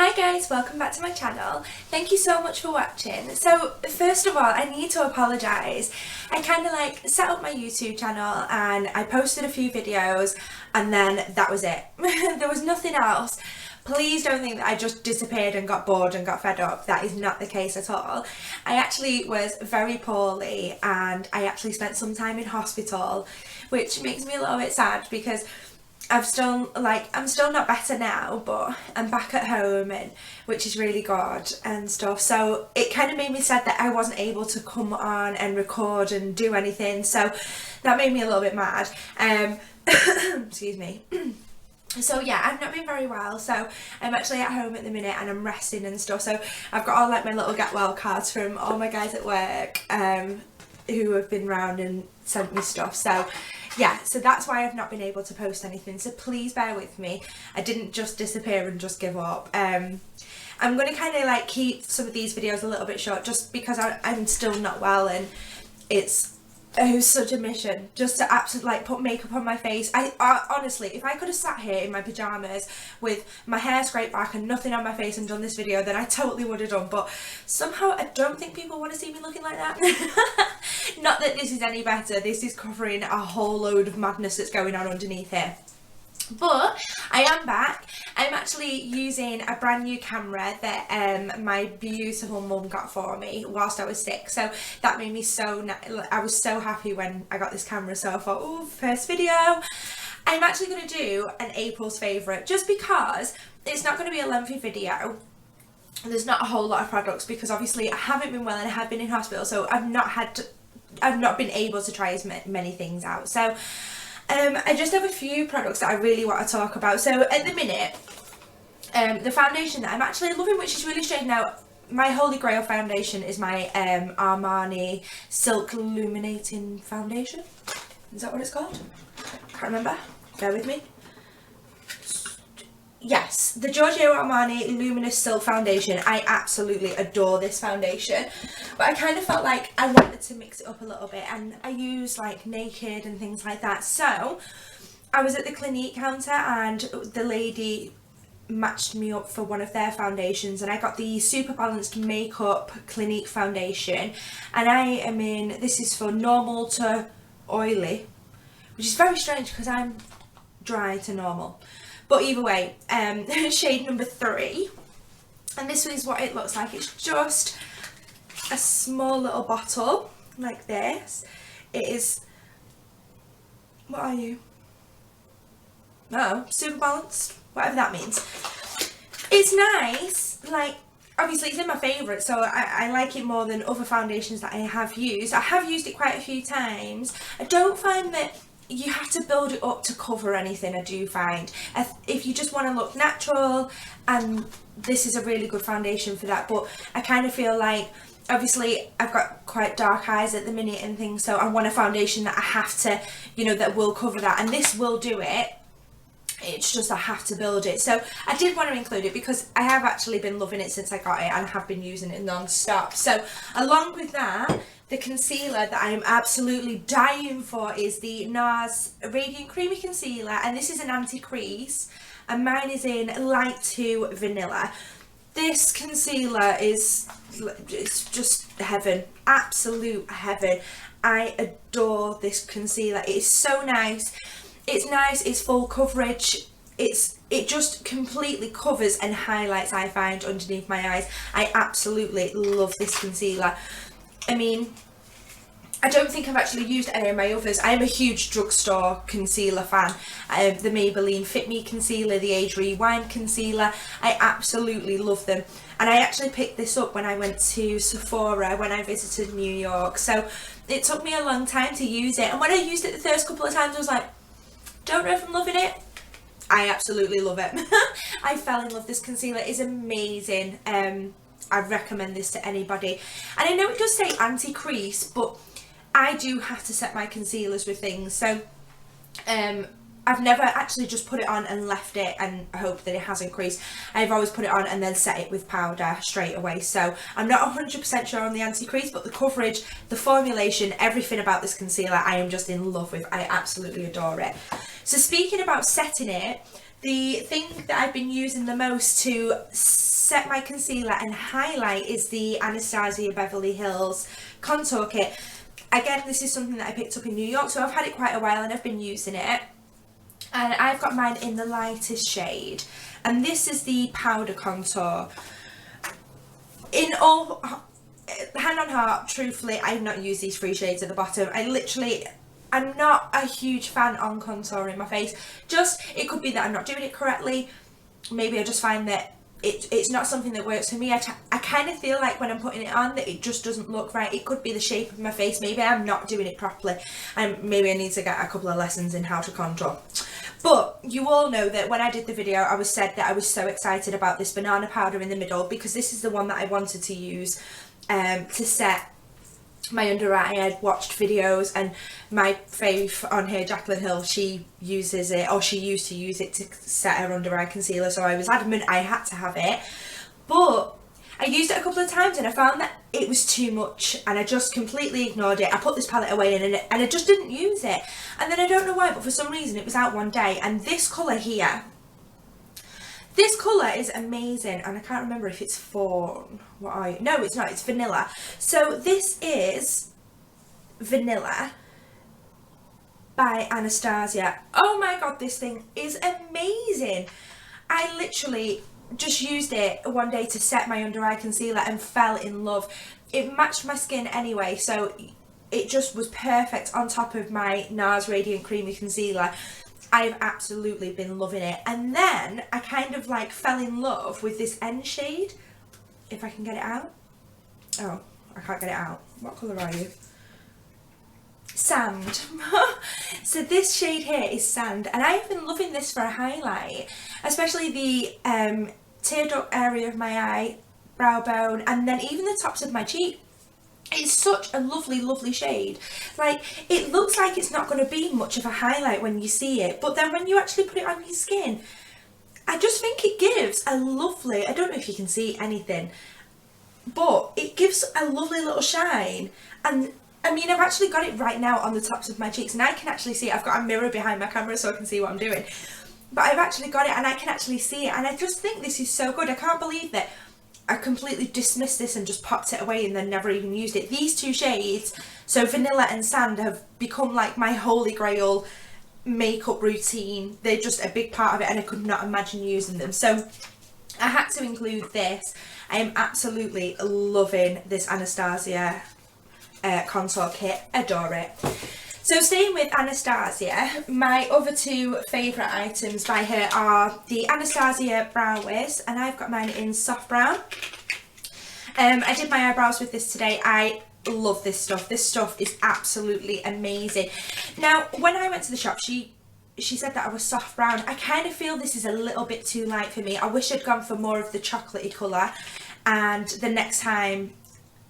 Hi guys, welcome back to my channel. Thank you so much for watching. So first of all, I need to apologise. I kind of set up my YouTube channel and I posted a few videos and then that was it. There was nothing else. Please don't think that I just disappeared and got bored and got fed up. That is not the case at all. I actually was very poorly and I actually spent some time in hospital, which makes me a little bit sad because I'm still not better now, but I'm back at home, and which is really good and stuff. So it kind of made me sad that I wasn't able to come on and record and do anything. So that made me a little bit mad. Excuse me. So yeah, I've not been very well, so I'm actually at home at the minute and I'm resting and stuff. So I've got all my little get well cards from all my guys at work who have been round and sent me stuff. So yeah, so that's why I've not been able to post anything, so please bear with me. I didn't just disappear and just give up. I'm going to kind of keep some of these videos a little bit short just because I'm still not well, and it was such a mission just to absolutely put makeup on my face. I honestly, if I could have sat here in my pyjamas with my hair scraped back and nothing on my face and done this video, then I totally would have done, but somehow I don't think people want to see me looking like that. Not that this is any better, this is covering a whole load of madness that's going on underneath here. But I am back. I'm actually using a brand new camera that my beautiful mum got for me whilst I was sick. So that made me I was so happy when I got this camera. So I thought, oh, first video. I'm actually going to do an April's favourite just because it's not going to be a lengthy video. There's not a whole lot of products because obviously I haven't been well and I have been in hospital. So I've not been able to try as many things out. So I just have a few products that I really want to talk about. So at the minute, the foundation that I'm actually loving, which is really strange now, my holy grail foundation is my Armani Silk Illuminating Foundation. Is that what it's called? Can't remember. Bear with me. Yes, the Giorgio Armani Luminous Silk Foundation. I absolutely adore this foundation, but I kind of felt like I wanted to mix it up a little bit, and I use Naked and things like that. So I was at the Clinique counter and the lady matched me up for one of their foundations, and I got the Super Balanced Makeup Clinique foundation, and I am in, this is for normal to oily, which is very strange because I'm dry to normal. But either way, shade number 3, and this is what it looks like. It's just a small little bottle like this. It is, what are you? No, super balanced, whatever that means. It's nice, obviously it's in my favourite, so I like it more than other foundations that I have used. I have used it quite a few times. I don't find that you have to build it up to cover anything. I do find if you just want to look natural, and this is a really good foundation for that, but I kind of feel like obviously I've got quite dark eyes at the minute and things, so I want a foundation that I have to, that will cover that, and this will do it. It's just I have to build it. So I did want to include it because I have actually been loving it since I got it and have been using it non-stop. So along with that, the concealer that I am absolutely dying for is the Nars Radiant Creamy Concealer, and this is an anti-crease, and mine is in Light 2 Vanilla. This concealer it's just heaven, absolute heaven. I adore this concealer. It is so nice. It's nice, it's full coverage, it just completely covers and highlights, I find, underneath my eyes. I absolutely love this concealer. I mean, I don't think I've actually used any of my others. I am a huge drugstore concealer fan. The Maybelline Fit Me Concealer, the Age Rewind Concealer, I absolutely love them. And I actually picked this up when I went to Sephora when I visited New York. So it took me a long time to use it. And when I used it the first couple of times, I was like, don't know if I'm loving it. I absolutely love it. I fell in love. This concealer is amazing. I recommend this to anybody. And I know it does say anti-crease, but I do have to set my concealers with things. So I've never actually just put it on and left it and hope that it hasn't creased. I've always put it on and then set it with powder straight away. So I'm not 100% sure on the anti-crease, but the coverage, the formulation, everything about this concealer I am just in love with. I absolutely adore it. So speaking about setting it, the thing that I've been using the most to set my concealer and highlight is the Anastasia Beverly Hills contour kit. Again, this is something that I picked up in New York, so I've had it quite a while and I've been using it. And I've got mine in the lightest shade. And this is the powder contour. In all, hand on heart, truthfully, I've not used these 3 shades at the bottom. I'm not a huge fan on contouring my face. Just, it could be that I'm not doing it correctly. Maybe I just find that it's not something that works for me. I kind of feel like when I'm putting it on that it just doesn't look right. It could be the shape of my face. Maybe I'm not doing it properly. And maybe I need to get a couple of lessons in how to contour. But you all know that when I did the video, I said that I was so excited about this banana powder in the middle, because this is the one that I wanted to use to set my under eye. I'd watched videos, and my fave on here, Jaclyn Hill, she uses it, or she used to use it to set her under eye concealer, so I was adamant I had to have it. But I used it a couple of times and I found that it was too much, and I just completely ignored it. I put this palette away and I just didn't use it. And then I don't know why, but for some reason it was out one day, and this colour here, this colour is amazing, and I can't remember if it's fawn. No, it's not, it's vanilla. So this is Vanilla by Anastasia. Oh my god, this thing is amazing. I literally just used it one day to set my under eye concealer and fell in love. It matched my skin anyway, so it just was perfect on top of my Nars Radiant Creamy Concealer. I've absolutely been loving it. And then I kind of like fell in love with this end shade, if I can get it out. Oh, I can't get it out. What colour are you? Sand. So this shade here is Sand, and I've been loving this for a highlight, especially the tear duct area of my eye, brow bone, and then even the tops of my cheek. It's such a lovely shade. Like, it looks like it's not going to be much of a highlight when you see it, but then when you actually put it on your skin, I just think it gives a lovely, I don't know if you can see anything, but it gives a lovely little shine. And I mean, I've actually got it right now on the tops of my cheeks, and I can actually see it. I've got a mirror behind my camera so I can see what I'm doing, but I've actually got it and I can actually see it, and I just think this is so good. I can't believe that I completely dismissed this and just popped it away and then never even used it. These 2 shades, so Vanilla and Sand, have become like my holy grail makeup routine. They're just a big part of it, and I could not imagine using them. So I had to include this. I am absolutely loving this Anastasia contour kit. Adore it. So staying with Anastasia, my other 2 favourite items by her are the Anastasia Brow Wiz, and I've got mine in soft brown. I did my eyebrows with this today. I love this stuff. This stuff is absolutely amazing. Now, when I went to the shop, she said that I was soft brown. I kind of feel this is a little bit too light for me. I wish I'd gone for more of the chocolatey colour, and the next time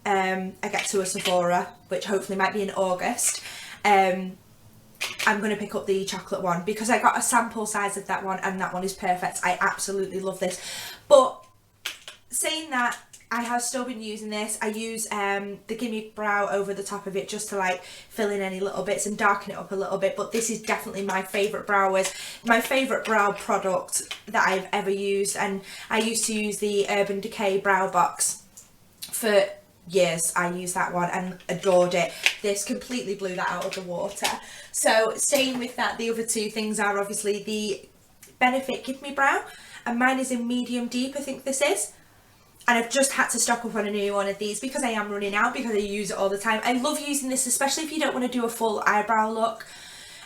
I get to a Sephora, which hopefully might be in August, I'm going to pick up the chocolate one, because I got a sample size of that one and that one is perfect. I absolutely love this. But saying that, I have still been using this. I use the Gimme Brow over the top of it just to like fill in any little bits and darken it up a little bit. But this is definitely my favourite brow wiz, my favourite brow product that I've ever used. And I used to use the Urban Decay brow box for years. I used that one and adored it. This completely blew that out of the water. So staying with that, the other 2 things are obviously the Benefit Gimme Brow, and mine is in medium deep, I think this is. And I've just had to stock up on a new one of these because I am running out, because I use it all the time. I love using this, especially if you don't want to do a full eyebrow look,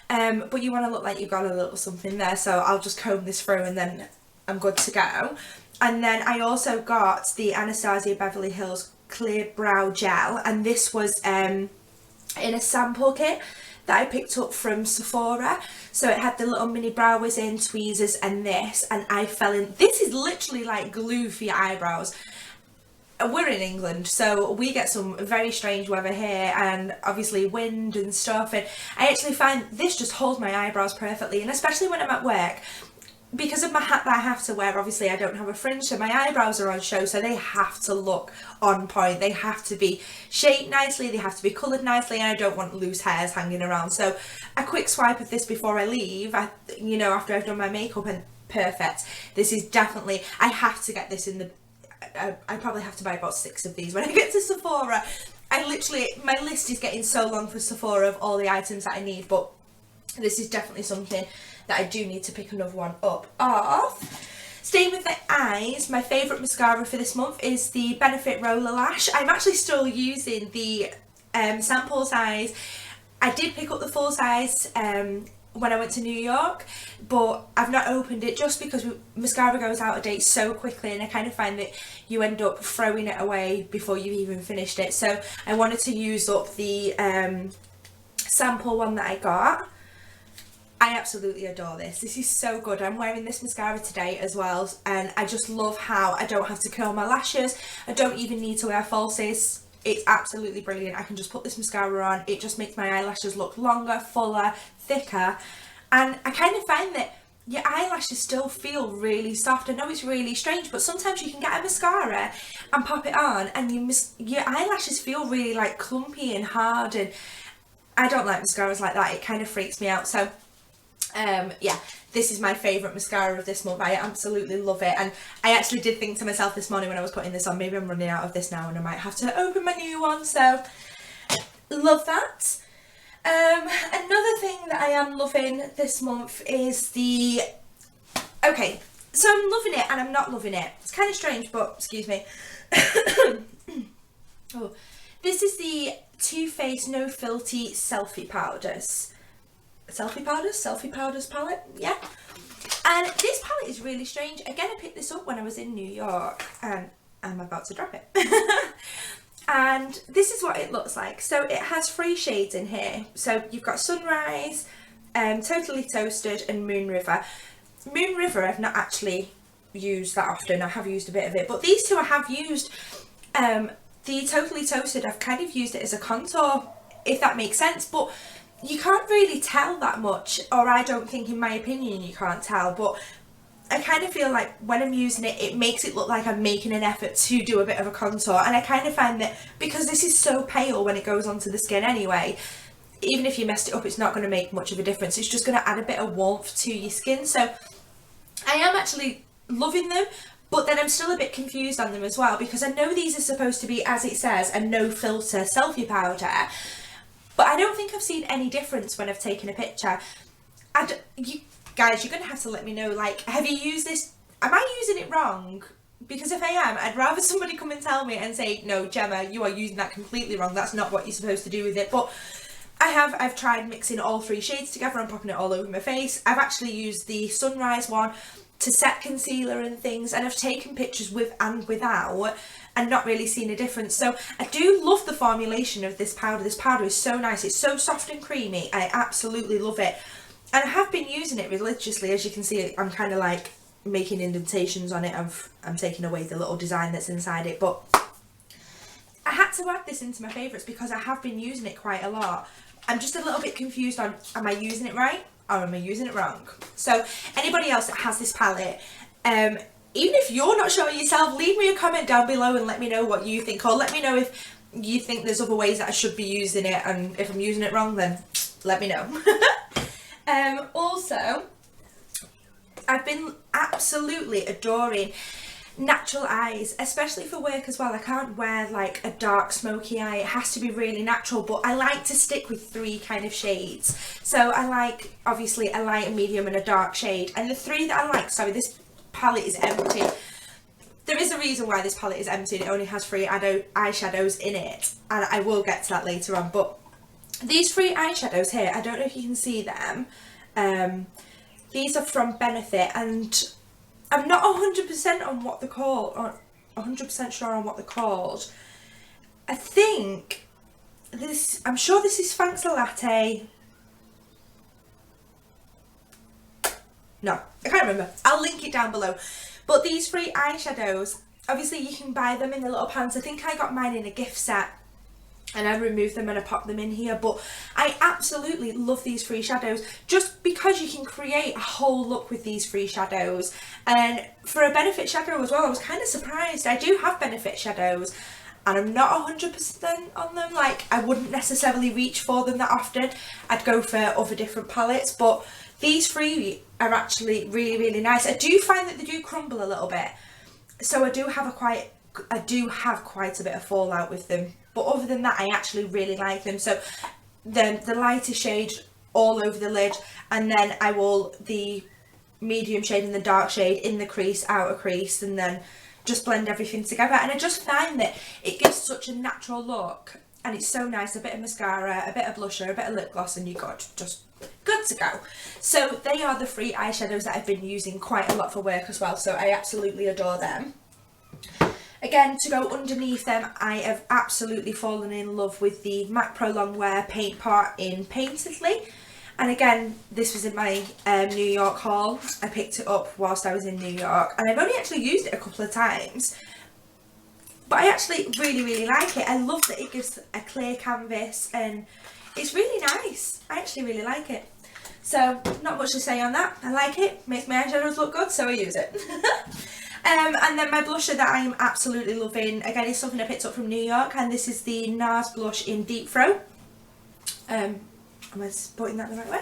but you want to look like you've got a little something there. So I'll just comb this through and then I'm good to go. And then I also got the Anastasia Beverly Hills Clear Brow Gel, and this was in a sample kit that I picked up from Sephora. So it had the little mini brow wiz in, tweezers, and this, and I fell in. This is literally like glue for your eyebrows. We're in England, so we get some very strange weather here, and obviously wind and stuff, and I actually find this just holds my eyebrows perfectly. And especially when I'm at work, because of my hat that I have to wear, obviously I don't have a fringe, so my eyebrows are on show, so they have to look on point. They have to be shaped nicely, they have to be coloured nicely, and I don't want loose hairs hanging around. So a quick swipe of this before I leave, you know, after I've done my makeup, and perfect. This is definitely, I have to get this in the, I probably have to buy about 6 of these when I get to Sephora. I literally, my list is getting so long for Sephora of all the items that I need, but this is definitely something that I do need to pick another one up of. Staying with the eyes, my favourite mascara for this month is the Benefit Roller Lash. I'm actually still using the sample size. I did pick up the full size when I went to New York, but I've not opened it just because mascara goes out of date so quickly, and I kind of find that you end up throwing it away before you've even finished it. So I wanted to use up the sample one that I got. I absolutely adore this. This is so good. I'm wearing this mascara today as well, and I just love how I don't have to curl my lashes. I don't even need to wear falsies. It's absolutely brilliant. I can just put this mascara on. It just makes my eyelashes look longer, fuller, thicker, and I kind of find that your eyelashes still feel really soft. I know it's really strange, but sometimes you can get a mascara and pop it on and your eyelashes feel really like clumpy and hard, and I don't like mascaras like that. It kind of freaks me out. So yeah, this is my favourite mascara of this month. I absolutely love it, and I actually did think to myself this morning when I was putting this on, maybe I'm running out of this now and I might have to open my new one, so love that. Another thing that I am loving this month is the, okay, so I'm loving it and I'm not loving it. It's kind of strange, but excuse me. Oh, this is the Too Faced No Filty Selfie Powders. Selfie powders palette, yeah. And this palette is really strange. Again, I picked this up when I was in New York, and I'm about to drop it. And this is what it looks like. So it has 3 shades in here. So you've got Sunrise, Totally Toasted, and Moon River. Moon River I've not actually used that often. I have used a bit of it, but these two I have used. The Totally Toasted, I've kind of used it as a contour, if that makes sense, but you can't really tell that much, or I don't think, in my opinion, you can't tell, but I kind of feel like when I'm using it, it makes it look like I'm making an effort to do a bit of a contour, and I kind of find that because this is so pale when it goes onto the skin anyway, even if you messed it up, it's not going to make much of a difference. It's just going to add a bit of warmth to your skin. So I am actually loving them, but then I'm still a bit confused on them as well, because I know these are supposed to be, as it says, a no filter selfie powder, but I don't think I've seen any difference when I've taken a picture. You guys, you're going to have to let me know, like, have you used this? Am I using it wrong? Because if I am, I'd rather somebody come and tell me and say, no, Gemma, you are using that completely wrong. That's not what you're supposed to do with it. But I've tried mixing all 3 shades together and popping it all over my face. I've actually used the Sunrise one to set concealer and things, and I've taken pictures with and without and not really seen a difference. So I do love the formulation of this powder. This powder is so nice. It's so soft and creamy. I absolutely love it. And I have been using it religiously. As you can see, I'm kind of like making indentations on it. I'm taking away the little design that's inside it. But I had to add this into my favourites because I have been using it quite a lot. I'm just a little bit confused on, am I using it right or am I using it wrong? So anybody else that has this palette, even if you're not sure yourself, leave me a comment down below and let me know what you think, or let me know if you think there's other ways that I should be using it, and if I'm using it wrong, then let me know. Also, I've been absolutely adoring natural eyes, especially for work as well. I can't wear like a dark smoky eye. It has to be really natural, but I like to stick with 3 kind of shades. So I like, obviously, a light, a medium, and a dark shade. And the 3 that I like, sorry, this palette is empty. There is a reason why this palette is empty. It only has 3 eyeshadows in it, and I will get to that later on. But these 3 eyeshadows here, I don't know if you can see them. These are from Benefit, and I'm not 100% on what they're called, or 100% sure on what they're called. I think this, I'm sure this is Thanks a Latte. No, I can't remember. I'll link it down below. But these 3 eyeshadows, obviously you can buy them in the little pans. I think I got mine in a gift set and I remove them and I pop them in here. But I absolutely love these free shadows just because you can create a whole look with these free shadows. And for a Benefit shadow as well, I was kind of surprised. I do have Benefit shadows and I'm not 100% on them. Like, I wouldn't necessarily reach for them that often. I'd go for other different palettes, but these free are actually really, really nice. I do find that they do crumble a little bit, so I do have quite a bit of fallout with them. But other than that, I actually really like them. So the lighter shade all over the lid, and then I will the medium shade and the dark shade in the crease, outer crease, and then just blend everything together. And I just find that it gives such a natural look, and it's so nice. A bit of mascara, a bit of blusher, a bit of lip gloss, and you're good, just good to go. So they are the free eyeshadows that I've been using quite a lot for work as well, so I absolutely adore them. Again, to go underneath them, I have absolutely fallen in love with the MAC Pro Longwear Paint Pot in Painterly. And again, this was in my New York haul. I picked it up whilst I was in New York, and I've only actually used it a couple of times, but I actually really, really like it. I love that it gives a clear canvas and it's really nice. I actually really like it. So not much to say on that. I like it, makes my eyeshadows look good, so I use it. And then my blusher that I'm absolutely loving, again, is something I picked up from New York, and this is the Nars blush in Deep Throat. Am I putting that the right way?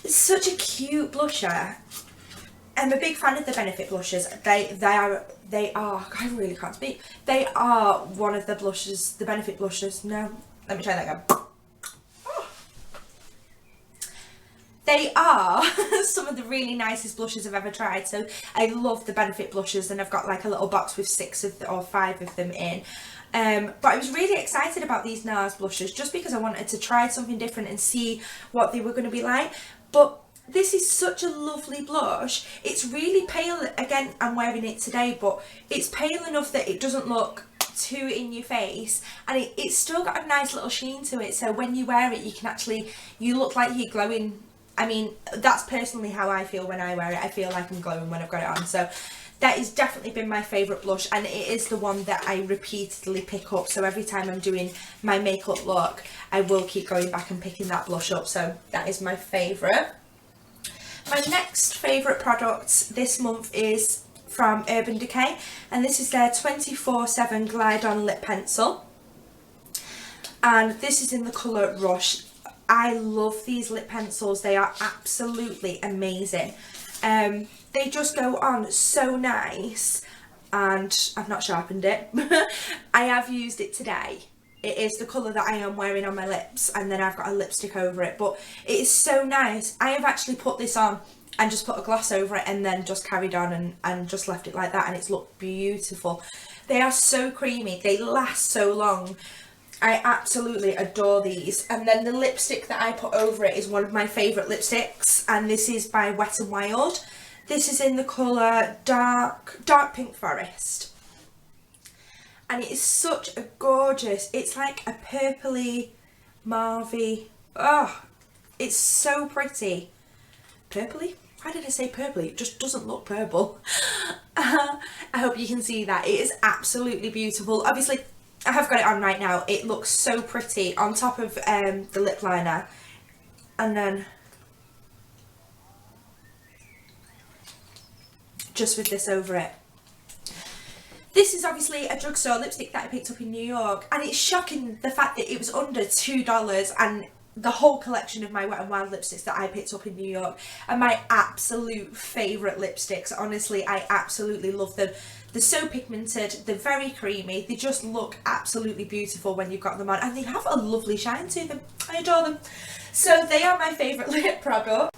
It's such a cute blusher. I'm a big fan of the Benefit blushes. They are, I really can't speak. They are one of the blushes, the Benefit blushes. No, let me try that again. They are some of the really nicest blushes I've ever tried. So I love the Benefit blushes, and I've got like a little box with 5 of them in. But I was really excited about these Nars blushes just because I wanted to try something different and see what they were going to be like. But this is such a lovely blush. It's really pale. Again, I'm wearing it today, but it's pale enough that it doesn't look too in your face, and it's still got a nice little sheen to it. So when you wear it, you look like you're glowing. I mean, that's personally how I feel when I wear it. I feel like I'm glowing when I've got it on. So that has definitely been my favourite blush, and it is the one that I repeatedly pick up. So every time I'm doing my makeup look, I will keep going back and picking that blush up. So that is my favourite. My next favourite product this month is from Urban Decay, and this is their 24/7 Glide On Lip Pencil. And this is in the colour Rush. I love these lip pencils. They are absolutely amazing. They just go on so nice, and I've not sharpened it. I have used it today. It is the colour that I am wearing on my lips, and then I've got a lipstick over it, but it is so nice. I have actually put this on and just put a gloss over it and then just carried on and just left it like that, and it's looked beautiful. They are so creamy. They last so long. I absolutely adore these. And then the lipstick that I put over it is one of my favourite lipsticks, and this is by Wet&Wild. This is in the colour Dark Pink Forest. And it is such a gorgeous, it's like a purpley, mauvey, oh, it's so pretty. Purpley? Why did I say purpley? It just doesn't look purple. I hope you can see that. It is absolutely beautiful. Obviously, I have got it on right now. It looks so pretty on top of the lip liner, and then just with this over it. This is obviously a drugstore lipstick that I picked up in New York, and it's shocking the fact that it was under $2, and the whole collection of my Wet n Wild lipsticks that I picked up in New York are my absolute favourite lipsticks. Honestly, I absolutely love them. They're so pigmented, they're very creamy, they just look absolutely beautiful when you've got them on, and they have a lovely shine to them. I adore them. So they are my favourite lip product.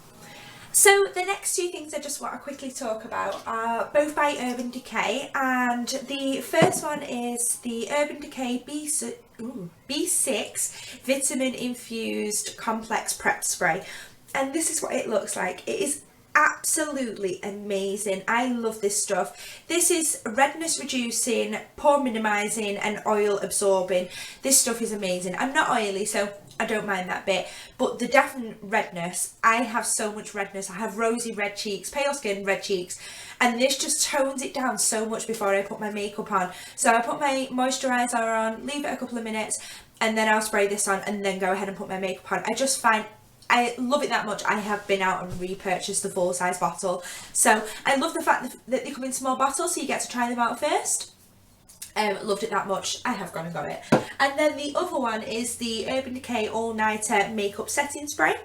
So the next two things I just want to quickly talk about are both by Urban Decay, and the first one is the Urban Decay B6 Vitamin Infused Complex Prep Spray, and this is what it looks like. It is absolutely amazing. I love this stuff. This is redness reducing, pore minimizing and oil absorbing. This stuff is amazing. I'm not oily, so I don't mind that bit, but the definite redness, I have so much redness. I have rosy red cheeks, pale skin, red cheeks, and this just tones it down so much before I put my makeup on. So I put my moisturiser on, leave it a couple of minutes, and then I'll spray this on and then go ahead and put my makeup on. I just find I love it that much. I have been out and repurchased the full size bottle. So I love the fact that they come in small bottles, so you get to try them out first. Loved it that much. I have gone and got it. And then the other one is the Urban Decay All Nighter Makeup Setting Spray.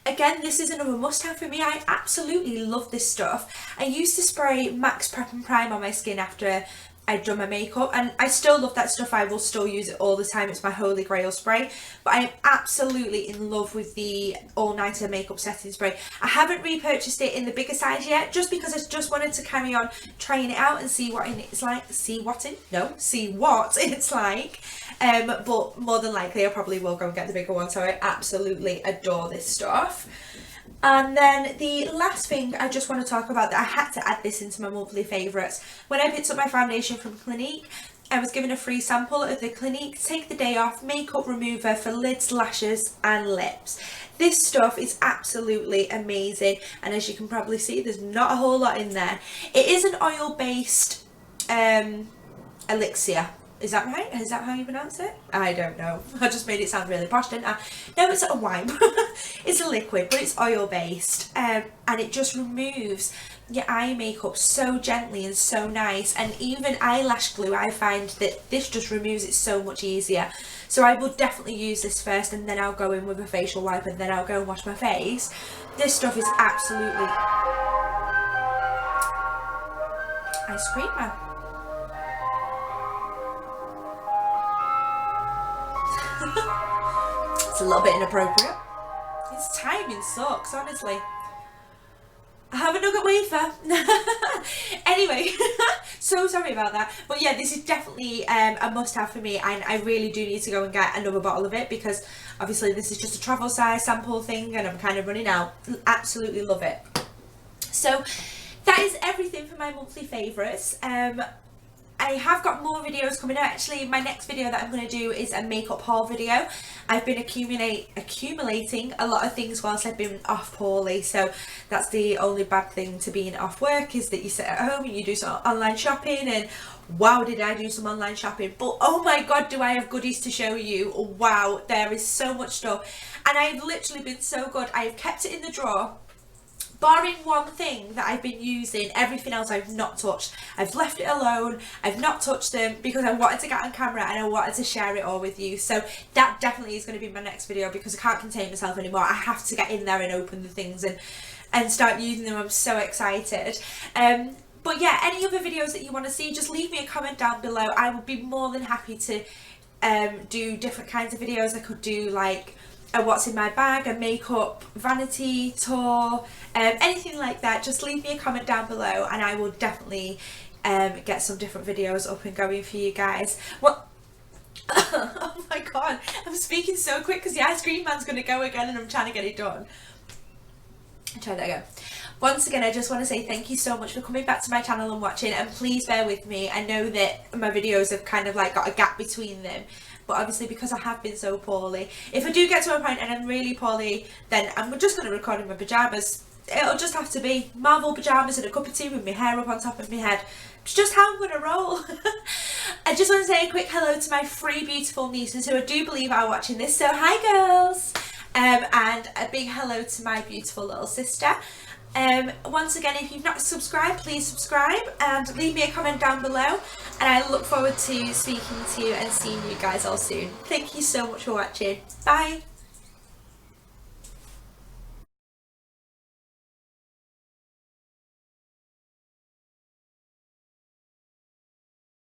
Again, this is another must-have for me. I absolutely love this stuff. I used to spray Max Prep and Prime on my skin after I'd done my makeup, and I still love that stuff. I will still use it all the time. It's my holy grail spray. But I am absolutely in love with the All Nighter Makeup Setting Spray. I haven't repurchased it in the bigger size yet, just because I just wanted to carry on trying it out and see what it's like. See what it's like. But more than likely I probably will go and get the bigger one. So I absolutely adore this stuff. And then the last thing I just want to talk about, that I had to add this into my monthly favourites. When I picked up my foundation from Clinique, I was given a free sample of the Clinique Take the Day Off Makeup Remover for lids, lashes and lips. This stuff is absolutely amazing, and as you can probably see, there's not a whole lot in there. It is an oil-based elixir. Is that right? Is that how you pronounce it? I don't know. I just made it sound really posh, didn't I? No, it's a wine. It's a liquid, but it's oil based. And it just removes your eye makeup so gently and so nice. And even eyelash glue, I find that this just removes it so much easier. So I will definitely use this first, and then I'll go in with a facial wipe, and then I'll go and wash my face. This stuff is absolutely... Ice cream, man. It's a little bit inappropriate. Its timing sucks, honestly. I have a nugget wafer. Anyway, so sorry about that. But yeah, this is definitely a must-have for me, and I really do need to go and get another bottle of it, because obviously this is just a travel size sample thing and I'm kind of running out. Absolutely love it. So that is everything for my monthly favourites. I have got more videos coming out. Actually, my next video that I'm going to do is a makeup haul video. I've been accumulating a lot of things whilst I've been off poorly, so that's the only bad thing to being off work, is that you sit at home and you do some online shopping, and wow, did I do some online shopping. But oh my god, do I have goodies to show you. Wow, there is so much stuff, and I've literally been so good. I've kept it in the drawer. Barring one thing that I've been using, everything else I've not touched. I've left it alone. I've not touched them because I wanted to get on camera and I wanted to share it all with you. So that definitely is going to be my next video, because I can't contain myself anymore. I have to get in there and open the things and start using them. I'm so excited. But yeah, any other videos that you want to see, just leave me a comment down below. I would be more than happy to do different kinds of videos. I could do like a what's in my bag, a makeup vanity tour, anything like that. Just leave me a comment down below and I will definitely get some different videos up and going for you guys. Well, oh my god, I'm speaking so quick because the ice cream man's going to go again and I'm trying to get it done. Try that again. Once again, I just want to say thank you so much for coming back to my channel and watching, and please bear with me. I know that my videos have kind of like got a gap between them, but obviously because I have been so poorly, if I do get to a point and I'm really poorly, then I'm just going to record in my pyjamas. It'll just have to be Marvel pyjamas and a cup of tea with my hair up on top of my head. It's just how I'm going to roll. I just want to say a quick hello to my 3 beautiful nieces who I do believe are watching this, so hi girls. And a big hello to my beautiful little sister. Once again, if you've not subscribed, please subscribe and leave me a comment down below, and I look forward to speaking to you and seeing you guys all soon. Thank you so much for watching. Bye.